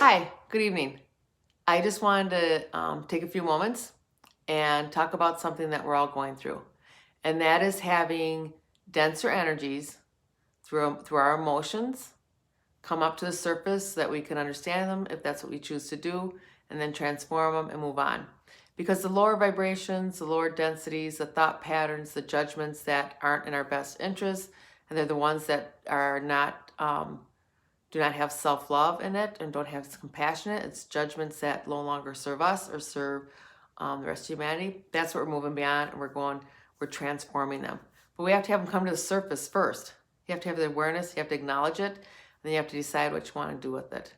Hi, good evening. I just wanted to take a few moments and talk about something that we're all going through, and that is having denser energies through our emotions come up to the surface so that we can understand them if that's what we choose to do, and then transform them and move on. Because the lower vibrations, the lower densities, the thought patterns, the judgments that aren't in our best interest, and they're the ones that are not do not have self-love in it and don't have compassion in it. It's judgments that no longer serve us or serve the rest of humanity. That's what we're moving beyond, and we're transforming them. But we have to have them come to the surface first. You have to have the awareness, you have to acknowledge it, and then you have to decide what you want to do with it.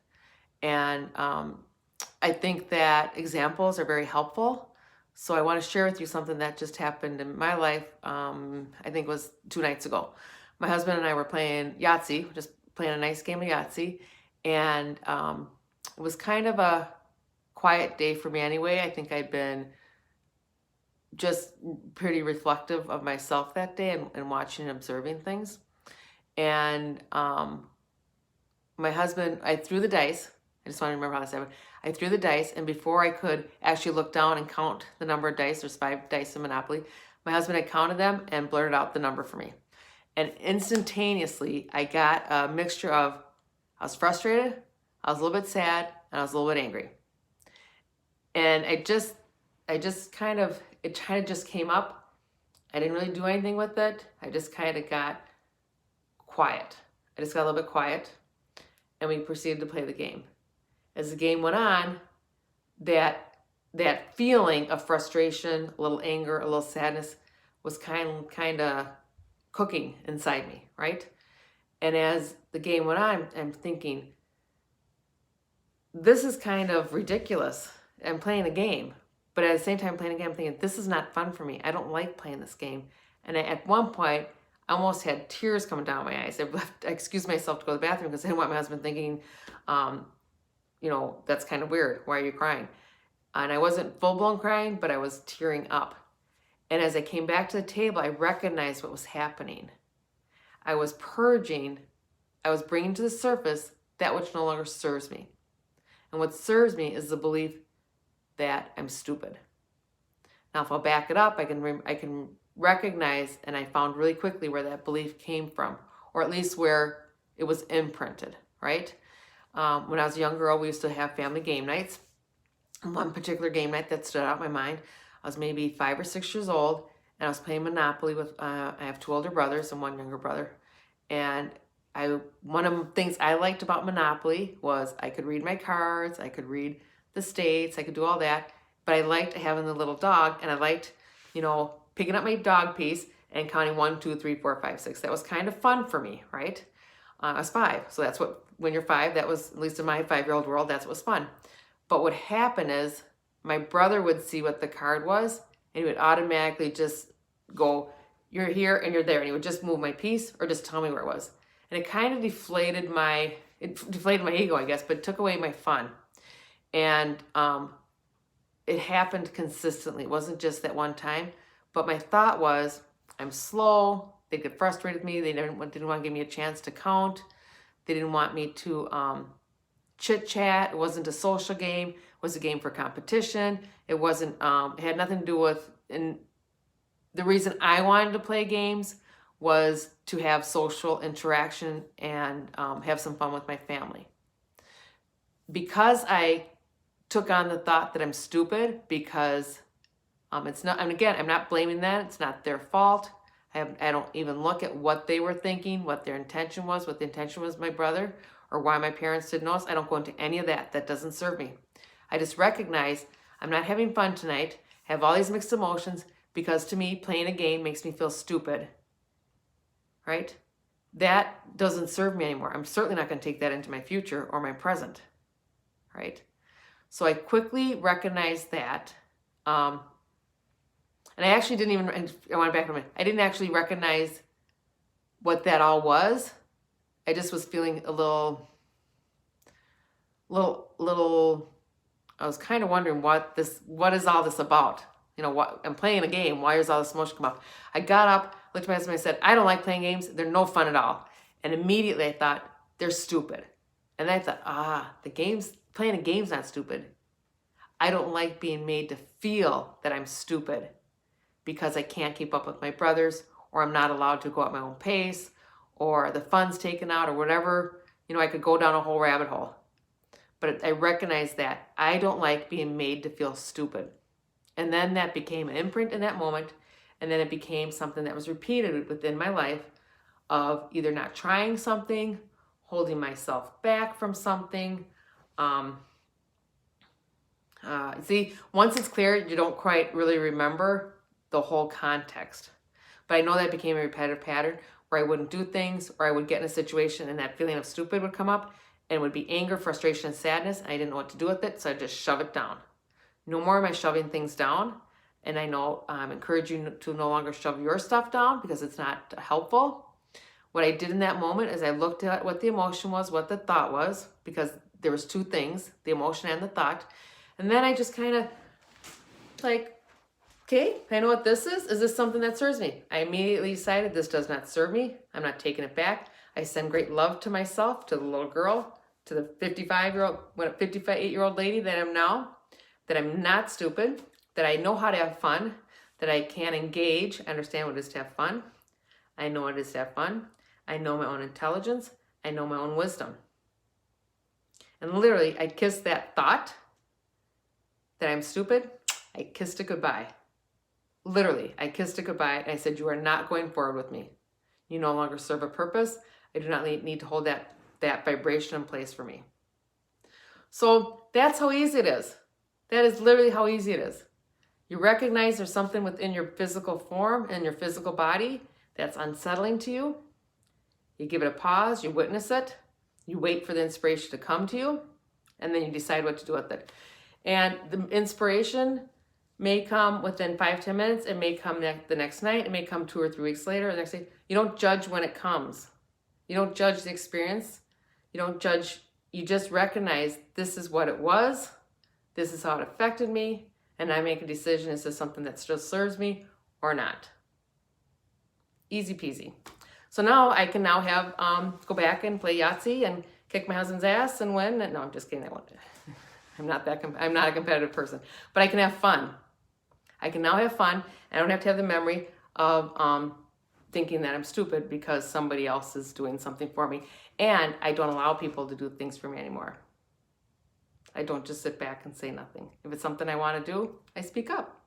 And I think that examples are very helpful. So I want to share with you something that just happened in my life. I think it was 2 nights ago. My husband and I were playing Yahtzee, just playing a nice game of Yahtzee, and it was kind of a quiet day for me anyway. I think I'd been just pretty reflective of myself that day and watching and observing things. And my husband, I threw the dice. I just want to remember how this happened. I threw the dice, and before I could actually look down and count the number of dice, there's 5 dice in Monopoly, my husband had counted them and blurted out the number for me. And instantaneously, I got a mixture of, I was frustrated, I was a little bit sad, and I was a little bit angry. And it kind of just came up. I didn't really do anything with it. I just kind of got quiet. I just got a little bit quiet, and we proceeded to play the game. As the game went on, that feeling of frustration, a little anger, a little sadness was kind of cooking inside me, right? And as the game went on, I'm thinking, this is kind of ridiculous. I'm playing a game, but at the same time playing a game, I'm thinking, this is not fun for me. I don't like playing this game. And at one point, I almost had tears coming down my eyes. I excused myself to go to the bathroom because I didn't want my husband thinking, that's kind of weird. Why are you crying? And I wasn't full-blown crying, but I was tearing up. And as I came back to the table, I recognized what was happening. I was purging, I was bringing to the surface that which no longer serves me. And what serves me is the belief that I'm stupid. Now, if I'll back it up, I can recognize, and I found really quickly where that belief came from, or at least where it was imprinted, right? When I was a young girl, we used to have family game nights. And one particular game night that stood out in my mind, I was maybe 5 or 6 years old, and I was playing Monopoly with, I have 2 older brothers and 1 younger brother. And one of the things I liked about Monopoly was I could read my cards, I could read the states, I could do all that, but I liked having the little dog, and I liked, picking up my dog piece and counting 1, 2, 3, 4, 5, 6. That was kind of fun for me, right? I was 5, so that's what, when you're 5, that was, at least in my 5-year-old world, that's what was fun. But what happened is my brother would see what the card was, and he would automatically just go, you're here and you're there. And he would just move my piece or just tell me where it was. And it kind of deflated my ego, I guess, but it took away my fun. And it happened consistently. It wasn't just that one time. But my thought was, I'm slow. They get frustrated with me. They didn't want to give me a chance to count. They didn't want me to chit chat. It wasn't a social game. It was a game for competition. It wasn't. It had nothing to do with. And the reason I wanted to play games was to have social interaction and have some fun with my family. Because I took on the thought that I'm stupid, because it's not. And again, I'm not blaming that. It's not their fault. I don't even look at what they were thinking, what their intention was, what the intention was of my brother, or why my parents didn't notice. I don't go into any of that. That doesn't serve me. I just recognize I'm not having fun tonight. I have all these mixed emotions because to me, playing a game makes me feel stupid, right? That doesn't serve me anymore. I'm certainly not going to take that into my future or my present, right? So I quickly recognized that. And I actually didn't even, I want to back up a minute. I didn't actually recognize what that all was. I just was feeling a little, I was kind of wondering what is all this about? I'm playing a game. Why is all this emotion come up? I got up, looked at my husband, and I said, I don't like playing games. They're no fun at all. And immediately I thought, they're stupid. And I thought, the games playing a game's not stupid. I don't like being made to feel that I'm stupid because I can't keep up with my brothers, or I'm not allowed to go at my own pace, or the fun's taken out, or whatever. I could go down a whole rabbit hole. But I recognize that I don't like being made to feel stupid. And then that became an imprint in that moment. And then it became something that was repeated within my life of either not trying something, holding myself back from something. See, once it's clear, you don't quite really remember the whole context. But I know that became a repetitive pattern where I wouldn't do things, or I would get in a situation and that feeling of stupid would come up, and it would be anger, frustration, and sadness. And I didn't know what to do with it, so I just shove it down. No more am I shoving things down. And I know encourage you to no longer shove your stuff down because it's not helpful. What I did in that moment is I looked at what the emotion was, what the thought was, because there was two things, the emotion and the thought. And then I just kind of like, okay, I know what this is. Is this something that serves me? I immediately decided this does not serve me. I'm not taking it back. I send great love to myself, to the little girl, to the 58-year-old lady that I'm now, that I'm not stupid, that I know how to have fun, that I can engage, understand what it is to have fun. I know what it is to have fun. I know my own intelligence. I know my own wisdom. And literally, I kissed that thought that I'm stupid. I kissed it goodbye. Literally, I kissed it goodbye, and I said, you are not going forward with me. You no longer serve a purpose. I do not need to hold that vibration in place for me. So that's how easy it is. That is literally how easy it is. You recognize there's something within your physical form and your physical body that's unsettling to you. You give it a pause, you witness it, you wait for the inspiration to come to you, and then you decide what to do with it. And the inspiration may come within 5-10 minutes. It may come the next night. It may come 2 or 3 weeks later. The next day. You don't judge when it comes. You don't judge the experience. You don't judge. You just recognize this is what it was. This is how it affected me. And I make a decision. Is this something that still serves me or not? Easy peasy. So now I can have go back and play Yahtzee and kick my husband's ass and win. No, I'm just kidding. I'm not a competitive person, but I can have fun. I can now have fun. I don't have to have the memory of thinking that I'm stupid because somebody else is doing something for me. And I don't allow people to do things for me anymore. I don't just sit back and say nothing. If it's something I want to do, I speak up.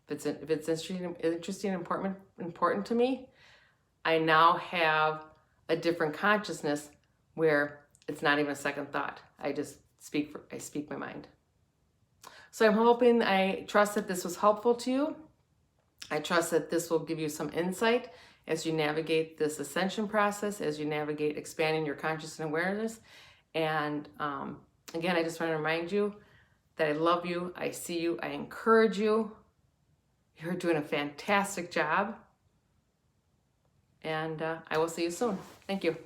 If it's interesting and important to me, I now have a different consciousness where it's not even a second thought. I speak my mind. So I trust that this was helpful to you. I trust that this will give you some insight as you navigate this ascension process, as you navigate expanding your consciousness and awareness. And again, I just want to remind you that I love you. I see you. I encourage you. You're doing a fantastic job. And I will see you soon. Thank you.